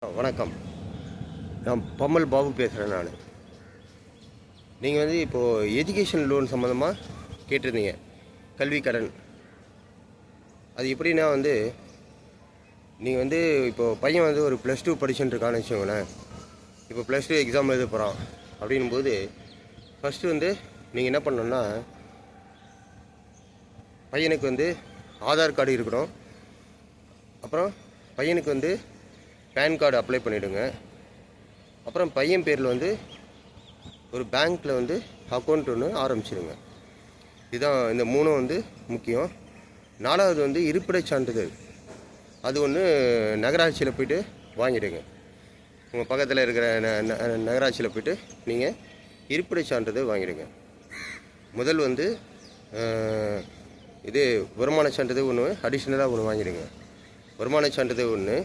வணக்கம். நான் பம்மல் பாபு பேசுகிறேன். நீங்கள் இப்போது எஜுகேஷன் லோன் சம்மந்தமாக கேட்டிருந்தீங்க. கல்வி கடன். அது எப்படின்னா நீங்கள் இப்போது பையன் ஒரு +2 படிச்சுட்டு இருக்கான்னு வச்சுக்கோங்களேன். இப்போ +2 எக்ஸாம் எழுத போகிறான் அப்படின்போது ஃபஸ்ட்டு நீங்கள் என்ன பண்ணணுன்னா, பையனுக்கு ஆதார் கார்டு இருக்கணும். அப்புறம் பையனுக்கு பேன் கார்டு அப்ளை பண்ணிவிடுங்க. அப்புறம் பையன் பேரில் ஒரு பேங்க்கில் அக்கௌண்ட் ஒன்று ஆரம்பிச்சிடுங்க. இதுதான் இந்த 3 முக்கியம். 4வது இருப்பிடச் சான்றிதழ். அது ஒன்று நகராட்சியில் போய்ட்டு வாங்கிடுங்க. உங்கள் பக்கத்தில் இருக்கிற நகராட்சியில் போய்ட்டு நீங்கள் இருப்பிடச் சான்றிதழ் வாங்கிடுங்க. முதல் இது வருமான சான்றிதழ் ஒன்று அடிஷ்னலாக ஒன்று வாங்கிடுங்க. வருமான சான்றிதழ் ஒன்று,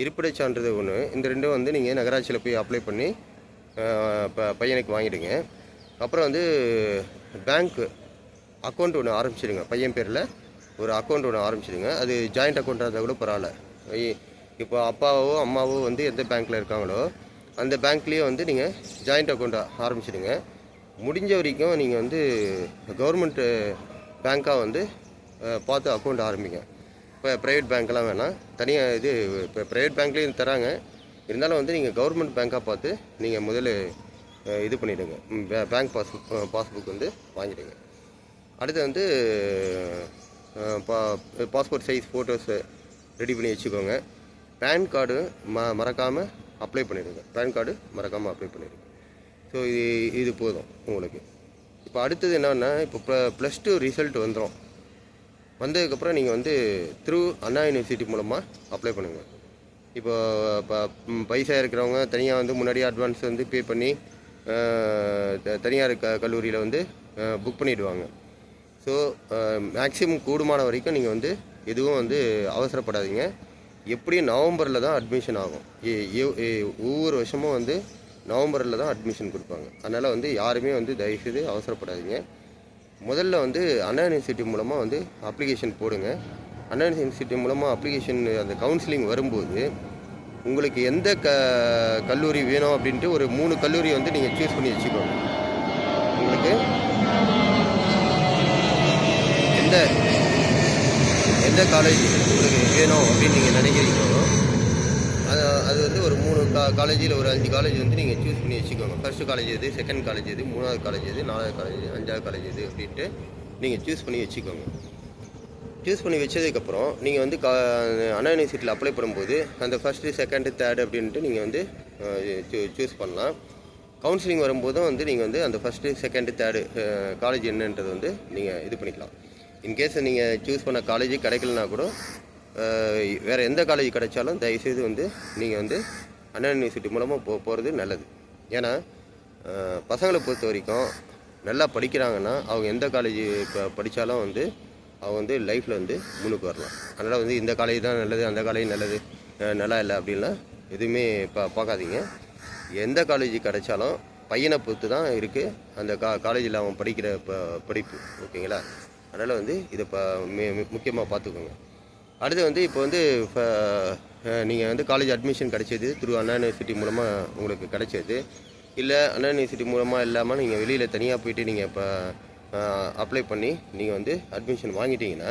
இருப்பிடச் சான்றிதழ் ஒன்று. இந்த ரெண்டும் நீங்கள் நகராட்சியில் போய் அப்ளை பண்ணி பையனுக்கு வாங்கிடுங்க. அப்புறம் பேங்க் அக்கௌண்ட் ஒன்று ஆரம்பிச்சிடுங்க. பையன் பேரில் ஒரு அக்கௌண்ட் ஒன்று ஆரம்பிச்சிடுங்க. அது ஜாயிண்ட் அக்கௌண்ட்டாக இருந்தால் கூட பரவாயில்ல. இப்போ அப்பாவோ அம்மாவோ எந்த பேங்க்கில் இருக்காங்களோ அந்த பேங்க்லேயே நீங்கள் ஜாயிண்ட் அக்கௌண்ட்டை ஆரம்பிச்சிடுங்க. முடிஞ்ச வரைக்கும் நீங்கள் கவர்மெண்ட்டு பேங்க்காக பார்த்து அக்கௌண்ட் ஆரம்பிங்க. இப்போ ப்ரைவேட் பேங்க்கெலாம் வேணாம். தனியாக இப்போ ப்ரைவேட் பேங்க்லேயும் தராங்க. இருந்தாலும் நீங்கள் கவர்மெண்ட் பேங்க்காக பார்த்து நீங்கள் முதல்ல இது பண்ணிவிடுங்க. பேங்க் பாஸ்புக் வாங்கிடுங்க. அடுத்து பாஸ்போர்ட் சைஸ் ஃபோட்டோஸு ரெடி பண்ணி வச்சுக்கோங்க. பேன் கார்டு மறக்காமல் அப்ளை பண்ணிவிடுங்க. பேன் கார்டு மறக்காமல் அப்ளை பண்ணிவிடுங்க. ஸோ இது போதும் உங்களுக்கு. இப்போ அடுத்தது என்னென்னா, இப்போ +2 ரிசல்ட் வந்ததுக்கப்புறம் நீங்கள் த்ரூ அண்ணா யூனிவர்சிட்டி மூலமாக அப்ளை பண்ணுங்கள். இப்போ பைசா இருக்கிறவங்க தனியாக முன்னாடியே அட்வான்ஸ் பே பண்ணி தனியார் கல்லூரியில் புக் பண்ணிவிடுவாங்க. ஸோ மேக்ஸிமம் கூடுமான வரைக்கும் நீங்கள் எதுவும் அவசரப்படாதீங்க. எப்படியும் நவம்பரில் தான் அட்மிஷன் ஆகும். ஒவ்வொரு வருஷமும் நவம்பரில் தான் அட்மிஷன் கொடுப்பாங்க. அதனால் யாருமே தயவுசெய்து அவசரப்படாதீங்க. முதல்ல அண்ணா யூனிவர்சிட்டி மூலமாக அப்ளிகேஷன் போடுங்க. அண்ணா யூனிவர்சிட்டி மூலமாக அப்ளிகேஷன் அந்த கவுன்சிலிங் வரும்போது உங்களுக்கு எந்த கல்லூரி வேணும் அப்படின்ட்டு ஒரு 3 கல்லூரி நீங்கள் சூஸ் பண்ணி வச்சுக்கோங்க. உங்களுக்கு எந்த காலேஜ் உங்களுக்கு வேணும் அப்படின்னு நீங்கள் நினைக்கிறீங்களோ அது ஒரு 3 காலேஜில் ஒரு 5 காலேஜ் நீங்கள் சூஸ் பண்ணி வச்சுக்கோங்க. ஃபர்ஸ்ட் காலேஜ் எது, செகண்ட் காலேஜ் எது, 3வது காலேஜ் எது, 4வது காலேஜ் எது, 5வது காலேஜ் எது அப்படின்ட்டு நீங்கள் சூஸ் பண்ணி வச்சுக்கோங்க. சூஸ் பண்ணி வச்சதுக்கப்புறம் நீங்கள் அண்ணா யூனிவர்சிட்டியில் அப்ளை பண்ணும்போது அந்த ஃபஸ்ட்டு, செகண்டு, தேர்டு அப்படின்ட்டு நீங்கள் சூஸ் பண்ணலாம். கவுன்சிலிங் வரும்போதும் நீங்கள் அந்த ஃபஸ்ட்டு, செகண்டு, தேர்டு காலேஜ் என்னன்றது நீங்கள் இது பண்ணிக்கலாம். இன்கேஸ் நீங்கள் சூஸ் பண்ண காலேஜ் கிடைக்கலனா கூட வேறு எந்த காலேஜ் கிடைச்சாலும் தயவுசெய்து நீங்கள் அண்ணா யூனிவர்சிட்டி மூலமாக போகிறது நல்லது. ஏன்னா பசங்களை பொறுத்த வரைக்கும் நல்லா படிக்கிறாங்கன்னா அவங்க எந்த காலேஜ் படித்தாலும் அவங்க லைஃப்பில் முன்னுக்கு வரலாம். அதனால் இந்த காலேஜ் தான் நல்லது, அந்த காலேஜ் நல்லது, நல்லா இல்லை அப்படின்லாம் எதுவுமே பார்க்காதீங்க. எந்த காலேஜ் கிடைச்சாலும் பையனை பொறுத்து தான் இருக்குது அந்த காலேஜில் அவன் படிக்கிற படிப்பு. ஓகேங்களா? அதனால் இதை முக்கியமாக பார்த்துக்கோங்க. அடுத்து இப்போ நீங்கள் காலேஜ் அட்மிஷன் கிடைச்சது த்ரூ அண்ணா யூனிவர்சிட்டி மூலமாக உங்களுக்கு கிடைச்சது. இல்லை அண்ணா யூனிவர்சிட்டி மூலமாக இல்லாமல் நீங்கள் வெளியில் தனியாக போய்ட்டு நீங்கள் இப்போ அப்ளை பண்ணி நீங்கள் அட்மிஷன் வாங்கிட்டீங்கன்னா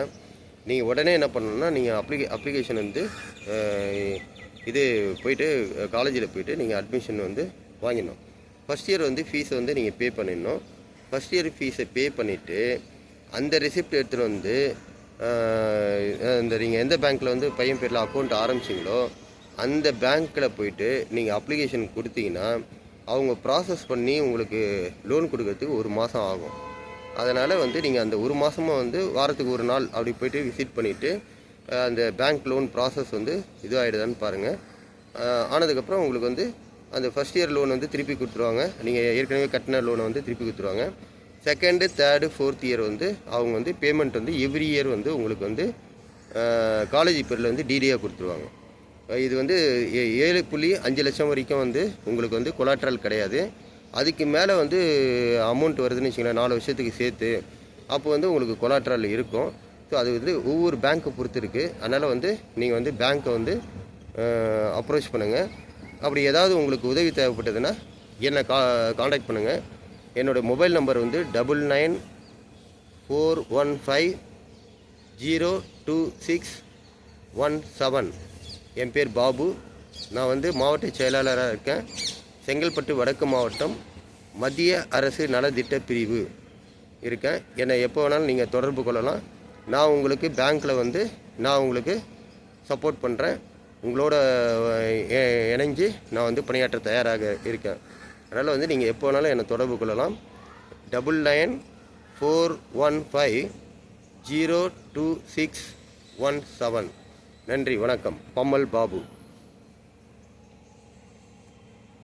நீங்கள் உடனே என்ன பண்ணணுன்னா, நீங்கள் அப்ளிகேஷன் இது போய்ட்டு காலேஜில் போய்ட்டு நீங்கள் அட்மிஷன் வாங்கிடணும். ஃபஸ்ட் இயர் ஃபீஸை நீங்கள் பே பண்ணிடணும். ஃபஸ்ட் இயர் ஃபீஸை பே பண்ணிவிட்டு அந்த ரெசிப்ட் எடுத்துகிட்டு நீங்கள் எந்த பேங்க்கில் பையன் பேரில் அக்கௌண்ட் ஆரம்பிச்சிங்களோ அந்த பேங்க்கில் போய்ட்டு நீங்கள் அப்ளிகேஷன் கொடுத்தீங்கன்னா அவங்க ப்ராசஸ் பண்ணி உங்களுக்கு லோன் கொடுக்கறதுக்கு 1 மாதம் ஆகும். அதனால் நீங்கள் அந்த 1 மாதமாக வாரத்துக்கு 1 நாள் அப்படி போய்ட்டு விசிட் பண்ணிவிட்டு அந்த பேங்க் லோன் ப்ராசஸ் இதுவாகிடுதான்னு பாருங்கள். ஆனதுக்கப்புறம் உங்களுக்கு அந்த ஃபஸ்ட் இயர் லோன் திருப்பி கொடுத்துருவாங்க. நீங்கள் ஏற்கனவே கட்டின லோனை திருப்பி கொடுத்துருவாங்க. செகண்டு, தேர்டு, ஃபோர்த் இயர் அவங்க பேமெண்ட் எவ்ரி இயர் உங்களுக்கு காலேஜ் பேரில் டிடியாக கொடுத்துருவாங்க. இது 7.5 லட்சம் வரைக்கும் உங்களுக்கு கொலாட்ரல் கிடையாது. அதுக்கு மேலே அமௌண்ட் வருதுன்னு வச்சுங்களேன், 4 வருஷத்துக்கு சேர்த்து, அப்போ உங்களுக்கு கொலாட்ரல் இருக்கும். ஸோ அது ஒவ்வொரு பேங்க்கை பொறுத்து இருக்குது. அதனால் நீங்கள் பேங்க்கை அப்ரோச் பண்ணுங்கள். அப்படி ஏதாவது உங்களுக்கு உதவி தேவைப்பட்டதுன்னா என்னை காண்டாக்ட் பண்ணுங்கள். என்னோடய மொபைல் நம்பர் வந்து 9941502617. என் பேர் பாபு. நான் வந்து மாவட்ட செயலாளராக இருக்கேன். செங்கல்பட்டு வடக்கு மாவட்டம் மத்திய அரசு நலத்திட்ட பிரிவு இருக்கேன். என்னை எப்போ வேணாலும் நீங்கள் தொடர்பு கொள்ளலாம். நான் உங்களுக்கு பேங்க்கில் வந்து நான் உங்களுக்கு சப்போர்ட் பண்ணுறேன். உங்களோட இணைஞ்சு நான் வந்து பணியாற்ற தயாராக இருக்கேன். அதனால் வந்து நீங்கள் எப்போ வேணாலும் என்னை தொடர்பு கொள்ளலாம். 9941502617. நன்றி, வணக்கம். பம்மல் பாபு.